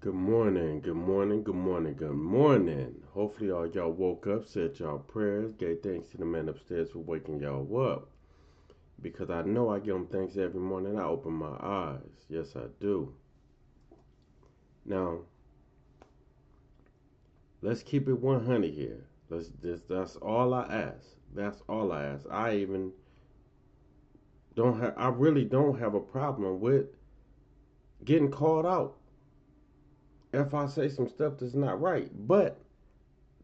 Good morning, good morning, good morning, good morning. Hopefully all y'all woke up, said y'all prayers, gave thanks to the man upstairs for waking y'all up. Because I know I give him thanks every morning I open my eyes. Yes, I do. Now, let's keep it 100 here. That's all I ask. That's all I ask. I really don't have a problem with getting called out if I say some stuff that's not right. But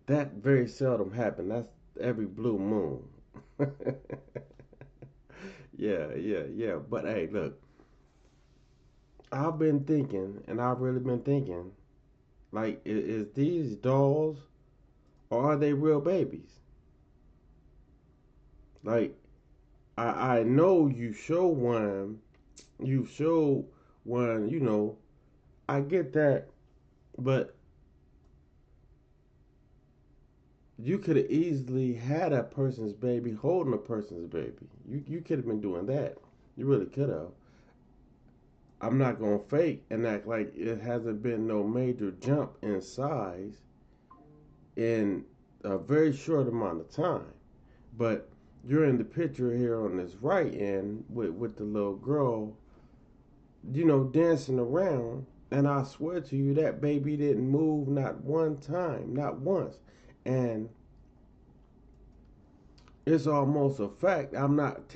that very seldom happens. That's every blue moon. Yeah. But hey, look, I've been thinking, and I've really been thinking, like, is these dolls or are they real babies? Like, I know you show one, I get that, but you could have easily had a person's baby holding a person's baby. You could have been doing that. You really could have. I'm not gonna fake and act like it hasn't been no major jump in size in a very short amount of time. But you're in the picture here on this right end with the little girl, dancing around, and I swear to you that baby didn't move not one time, not once. And it's almost a fact. I'm not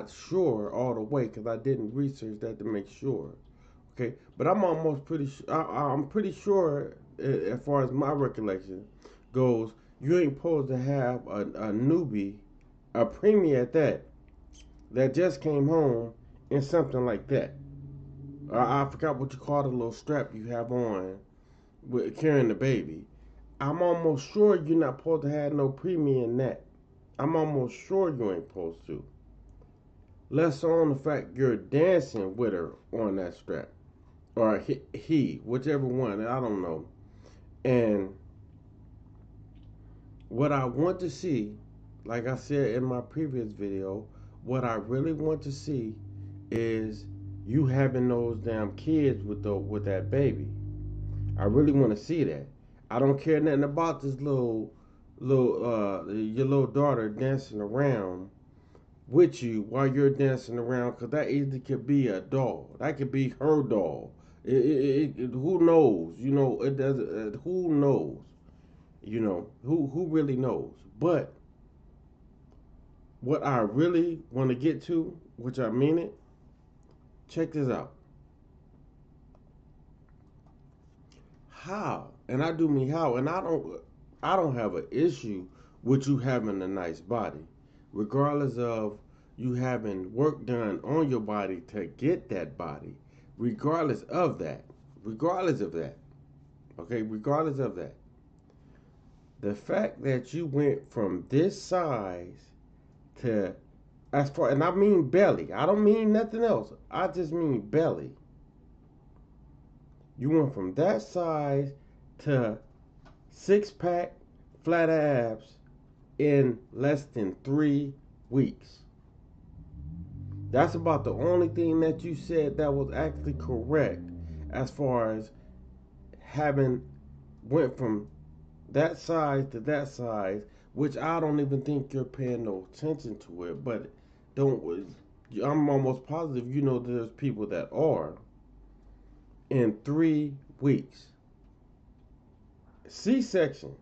sure all the way because I didn't research that to make sure. Okay, but I'm almost pretty. I'm pretty sure, as far as my recollection goes, you ain't supposed to have a newbie, a preemie at that just came home in something like that. I forgot what you call the little strap you have on with carrying the baby. I'm almost sure you're not supposed to have no preemie in that. I'm almost sure you ain't supposed to. Less on the fact you're dancing with her on that strap. Or whichever one, I don't know. And what I want to see, like I said in my previous video, what I really want to see is you having those damn kids with that baby. I really want to see that. I don't care nothing about this your little daughter dancing around with you while you're dancing around, because that easily could be a doll. That could be her doll. Who knows? It doesn't. Who knows? Who really knows? But what I really want to get to, which I mean it, check this out. How? And I do mean how. And I don't have an issue with you having a nice body, regardless of you having work done on your body to get that body. Regardless of that. Regardless of that. Okay, regardless of that. The fact that you went from this size to and I mean belly. I don't mean nothing else. I just mean belly. You went from that size to six pack flat abs in less than 3 weeks. That's about the only thing that you said that was actually correct, as far as having went from that size to that size, which I don't even think you're paying no attention to it. But don't. I'm almost positive there's people that are in 3 weeks. C-section.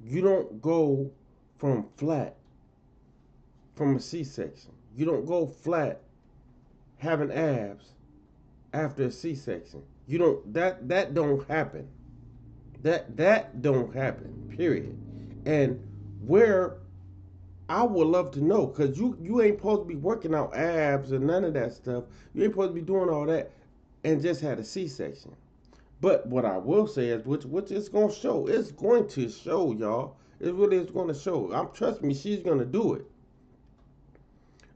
You don't go from flat from a C-section. You don't go flat having abs after a C-section. You don't. That don't happen. That don't happen. Period. And where I would love to know, because you ain't supposed to be working out abs and none of that stuff. You ain't supposed to be doing all that and just had a C-section. But what I will say is, which is going to show, it's going to show, y'all. It really is going to show. Trust me, she's going to do it.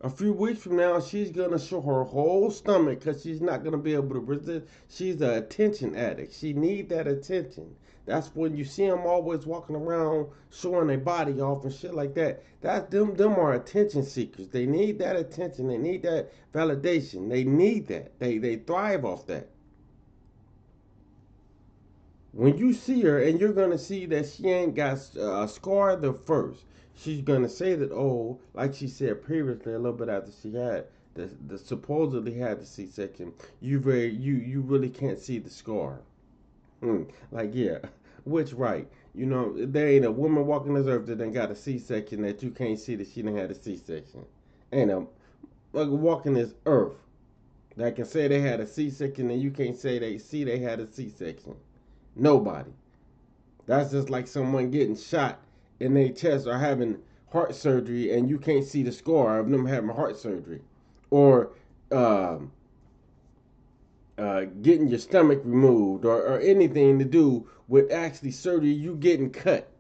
A few weeks from now, she's going to show her whole stomach because she's not going to be able to resist. She's an attention addict. She needs that attention. That's when you see them always walking around showing their body off and shit like that. Them are attention seekers. They need that attention. They need that validation. They need that. They thrive off that. When you see her, and you're gonna see that she ain't got a scar the first. She's gonna say that, oh, like she said previously, a little bit after she had the supposedly had the C-section. You really can't see the scar. Like, yeah, which right? You know, there ain't a woman walking this earth that done got a C-section that you can't see that she done had a C-section. Ain't a like walking this earth that can say they had a C-section and you can't say they had a C-section. Nobody. That's just like someone getting shot in their chest or having heart surgery and you can't see the scar of them having heart surgery, or um, getting your stomach removed, or anything to do with actually surgery, you getting cut.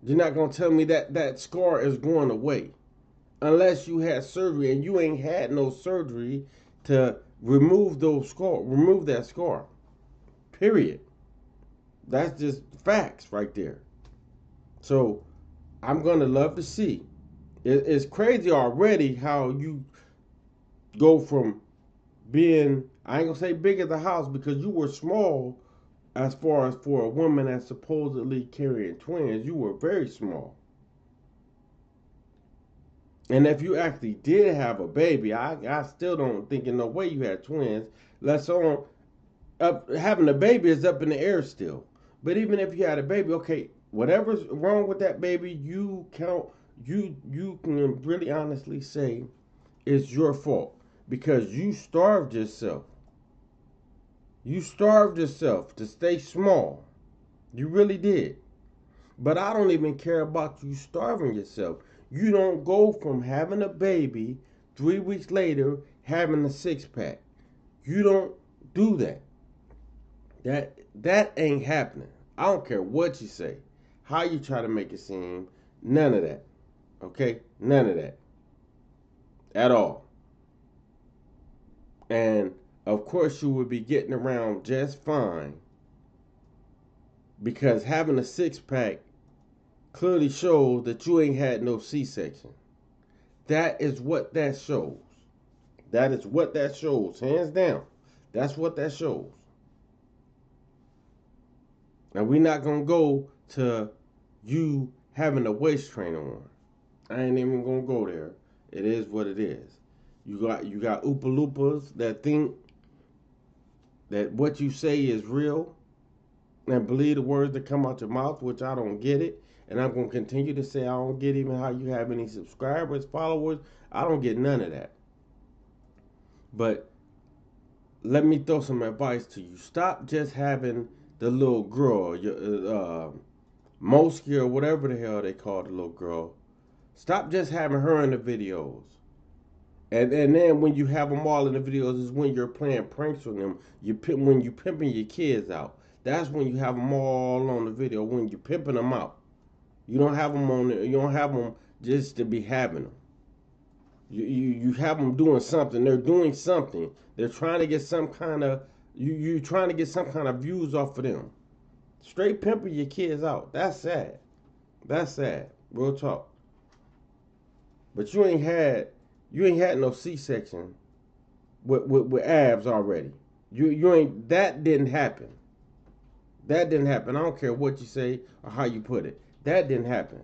You're not going to tell me that that scar is going away unless you had surgery, and you ain't had no surgery to remove that scar. Period. That's just facts right there. So I'm going to love to see. It's crazy already how you go from being, I ain't gonna say big as a house because you were small as far as for a woman that's supposedly carrying twins. You were very small. And if you actually did have a baby, I still don't think in no way you had twins. Let alone having a baby is up in the air still. But even if you had a baby, okay, whatever's wrong with that baby, you can really honestly say it's your fault because you starved yourself. You starved yourself to stay small. You really did. But I don't even care about you starving yourself. You don't go from having a baby 3 weeks later having a six pack. You don't do that. That ain't happening. I don't care what you say, how you try to make it seem. None of that. Okay? None of that. At all. And of course you would be getting around just fine because having a six pack clearly shows that you ain't had no C-section. That is what that shows. That is what that shows, hands down. That's what that shows. And we're not gonna go to you having a waist trainer on. I ain't even gonna go there. It is what it is. You got Oopa Loopas that think that what you say is real and believe the words that come out your mouth, which I don't get it. And I'm going to continue to say I don't get even how you have any subscribers, followers. I don't get none of that. But let me throw some advice to you. Stop just having the little girl, your Mosky or whatever the hell they call the little girl. Stop just having her in the videos. And then when you have them all in the videos is when you're playing pranks on them. When you pimping your kids out. That's when you have them all on the video. When you're pimping them out. You don't have them on there. You don't have them just to be having them. You have them doing something. They're doing something. They're trying to get some kind of you trying to get some kind of views off of them. Straight pimping your kids out. That's sad. That's sad. Real talk. But you ain't had no C-section with abs already. You ain't. That didn't happen. That didn't happen. I don't care what you say or how you put it. That didn't happen.